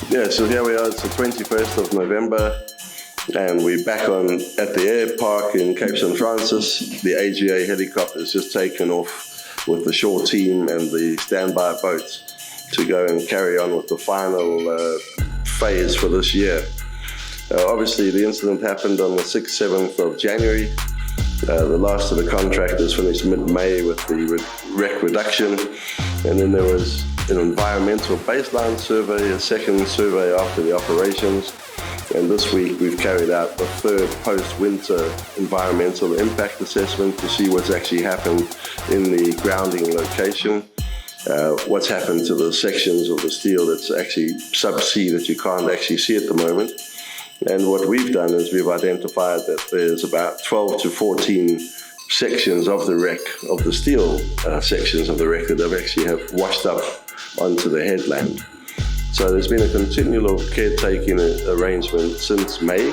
Yeah, so here we are, it's the 21st of November, and we're back at the air park in Cape St. Francis. The AGA helicopter has just taken off with the shore team and the standby boat to go and carry on with the final phase for this year. Obviously, the incident happened on the 6th, 7th of January. The last of the contractors finished mid-May with the wreck reduction, and then there was an environmental baseline survey, a second survey after the operations, and this week we've carried out the third post-winter environmental impact assessment to see what's actually happened in the grounding location, what's happened to the sections of the steel that's actually subsea that you can't actually see at the moment. And what we've done is we've identified that there's about 12 to 14 sections of the wreck, of the steel sections of the wreck that have washed up onto the headland. So there's been a continual caretaking arrangement since May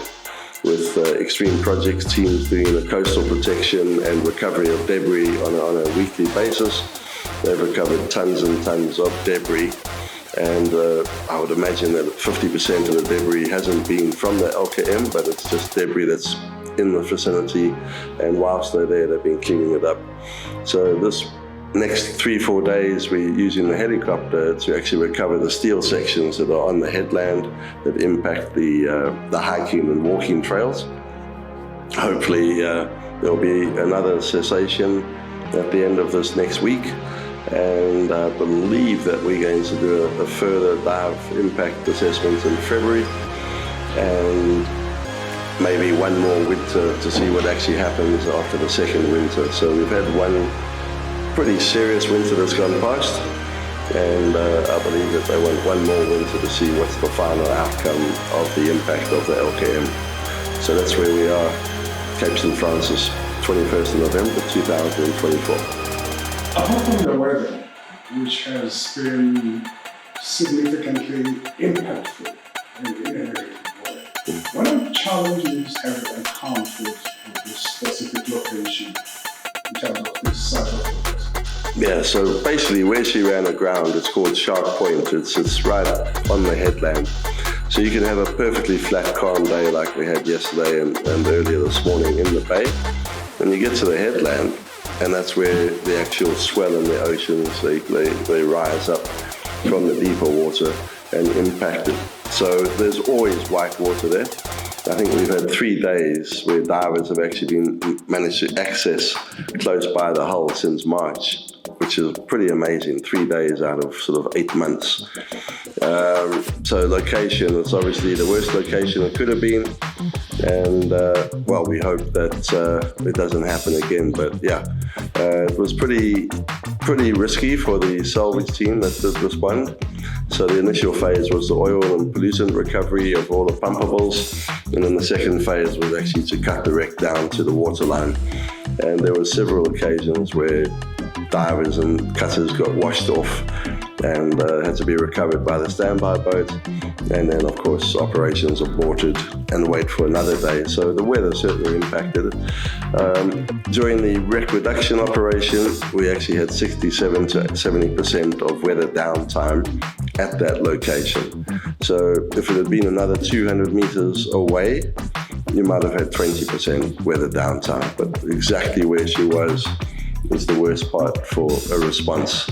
with extreme projects teams doing the coastal protection and recovery of debris on a weekly basis. They've recovered tons and tons of debris, and I would imagine that 50% of the debris hasn't been from the Elke-M, but it's just debris that's in the vicinity, and whilst they're there, they've been cleaning it up. So this next 3-4 days, we're using the helicopter to actually recover the steel sections that are on the headland that impact the hiking and walking trails. Hopefully, there'll be another cessation at the end of this next week, and I believe that we're going to do a further dive impact assessment in February, and maybe one more winter to see what actually happens after the second winter. So we've had one pretty serious winter that's gone past, and I believe that they want one more winter to see what's the final outcome of the impact of the Elke-M. So that's where we are, Cape St. Francis, 21st of November 2024. Apart from the weather, which has been significantly impactful in a negative way, what challenges have you encountered with this specific location in terms of this side of the place? Yeah, so basically where she ran aground, it's called Shark Point. It's right on the headland. So you can have a perfectly flat, calm day like we had yesterday and earlier this morning in the bay. When you get to the headland, and that's where the actual swell in the oceans, they rise up from the deeper water and impact it. So there's always white water there. I think we've had 3 days where divers have actually managed to access close by the hull since March, which is pretty amazing. 3 days out of sort of 8 months. So location, it's obviously the worst location it could have been, and well, we hope that it doesn't happen again. But yeah, it was pretty risky for the salvage team that did respond. So the initial phase was the oil and pollutant recovery of all the pumpables, and then the second phase was actually to cut the wreck down to the waterline. And there were several occasions where divers and cutters got washed off and had to be recovered by the standby boat, and then of course operations aborted and wait for another day. So the weather certainly impacted it. During the wreck reduction operation, we actually had 67 to 70% of weather downtime at that location. So if it had been another 200 meters away, you might have had 20% weather downtime, but exactly where she was is the worst part for a response.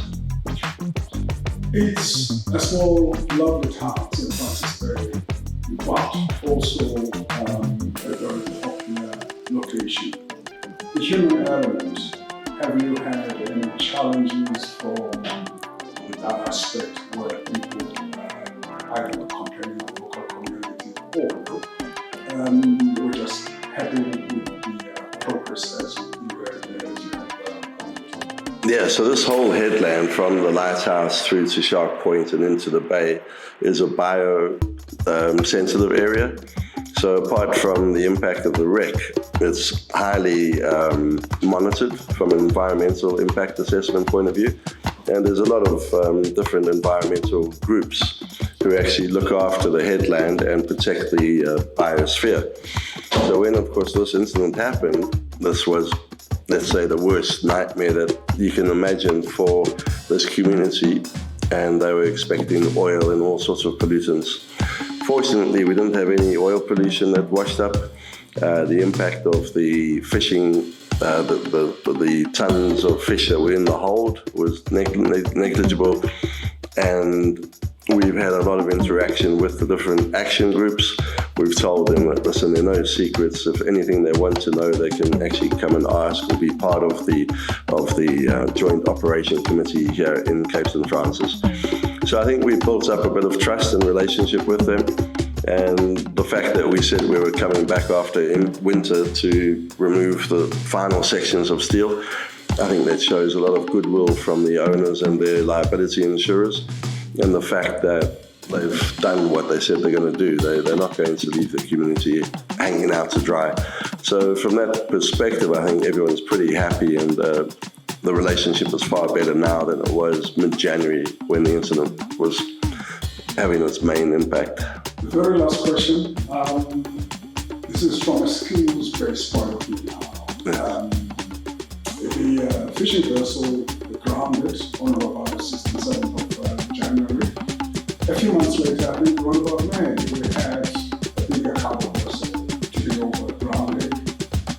It's a small, lovely town, St. Francis Bay, but also a very popular location. The human element, have you had any challenges from that aspect where people either complaining of local community or we're just happy with the progress as you were there? Yeah, so this whole headland from the lighthouse through to Shark Point and into the bay is a bio-sensitive area. So apart from the impact of the wreck, it's highly monitored from an environmental impact assessment point of view. And there's a lot of different environmental groups who actually look after the headland and protect the biosphere. So when, of course, this incident happened, this was, let's say, the worst nightmare that you can imagine for this community, and they were expecting oil and all sorts of pollutants. Fortunately, we didn't have any oil pollution that washed up. The impact of the fishing, the tons of fish that were in the hold was negligible, and we've had a lot of interaction with the different action groups. We've told them that, listen, there are no secrets. If anything they want to know, they can actually come and ask or be part of the Joint Operation Committee here in Cape St. Francis. So I think we built up a bit of trust and relationship with them. And the fact that we said we were coming back after winter to remove the final sections of steel, I think that shows a lot of goodwill from the owners and their liability insurers. And the fact that they've done what they said they're going to do. They're not going to leave the community hanging out to dry. So from that perspective, I think everyone's pretty happy, and the relationship is far better now than it was mid-January when the incident was having its main impact. The very last question. This is from a skills-based point of view. The fishing vessel grounded on or about the 6th and 7th of January. A few months later, I think around about May, we had a bigger cargo vessel tipping over grounded,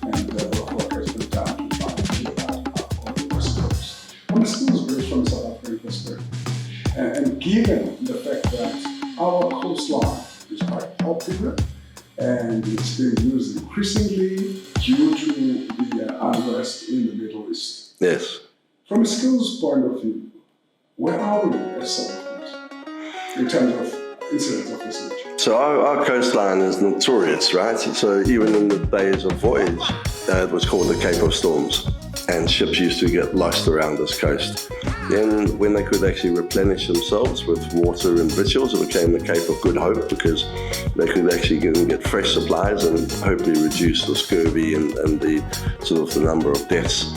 and the work has been done to try and clear that up on the west coast. On the skills-based from a South African perspective, and given the fact that our coastline is quite popular and it's being used increasingly due to the unrest in the Middle East. Yes. From a skills point of view, where are we as South Africans in terms of incidents of this nature? So our coastline is notorious, right? So even in the days of voyage, it was called the Cape of Storms, and ships used to get lost around this coast. Then when they could actually replenish themselves with water and victuals, it became the Cape of Good Hope, because they could actually get fresh supplies and hopefully reduce the scurvy and the sort of the number of deaths.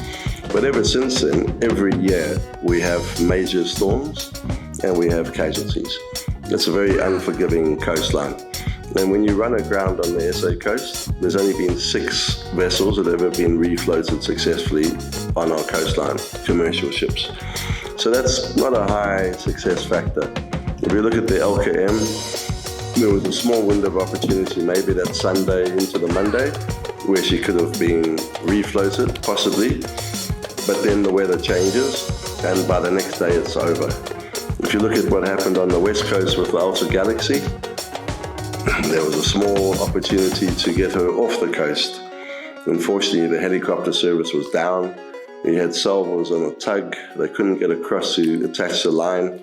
But ever since then, every year we have major storms and we have casualties. It's a very unforgiving coastline. And when you run aground on the SA coast, there's only been 6 vessels that have ever been refloated successfully on our coastline, commercial ships. So that's not a high success factor. If you look at the Elke-M, there was a small window of opportunity, maybe that Sunday into the Monday, where she could have been refloated, possibly. But then the weather changes, and by the next day it's over. If you look at what happened on the west coast with the Ultra Galaxy, there was a small opportunity to get her off the coast. Unfortunately, the helicopter service was down. We had salvos on a tug. They couldn't get across to attach the line.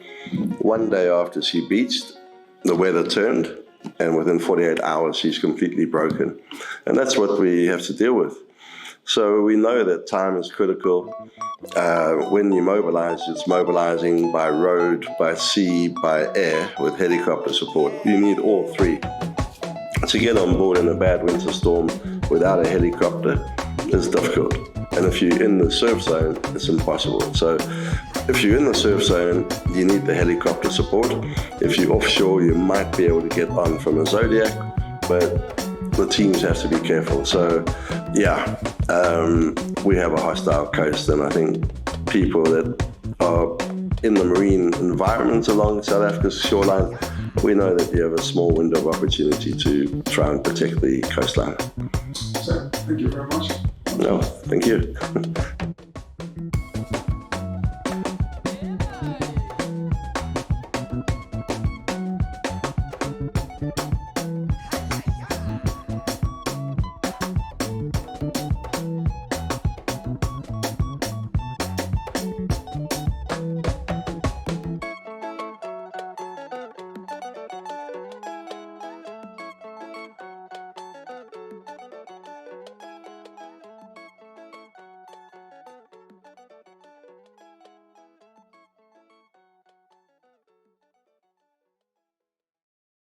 One day after she beached, the weather turned, and within 48 hours, she's completely broken. And that's what we have to deal with. So we know that time is critical. When you mobilize, it's mobilizing by road, by sea, by air, with helicopter support. You need all 3. To get on board in a bad winter storm without a helicopter is difficult. And if you're in the surf zone, it's impossible. So if you're in the surf zone, you need the helicopter support. If you're offshore, you might be able to get on from a Zodiac, but the teams have to be careful. So yeah, we have a hostile coast, and I think people that are in the marine environment along South Africa's shoreline, we know that you have a small window of opportunity to try and protect the coastline. So, thank you very much. No, thank you.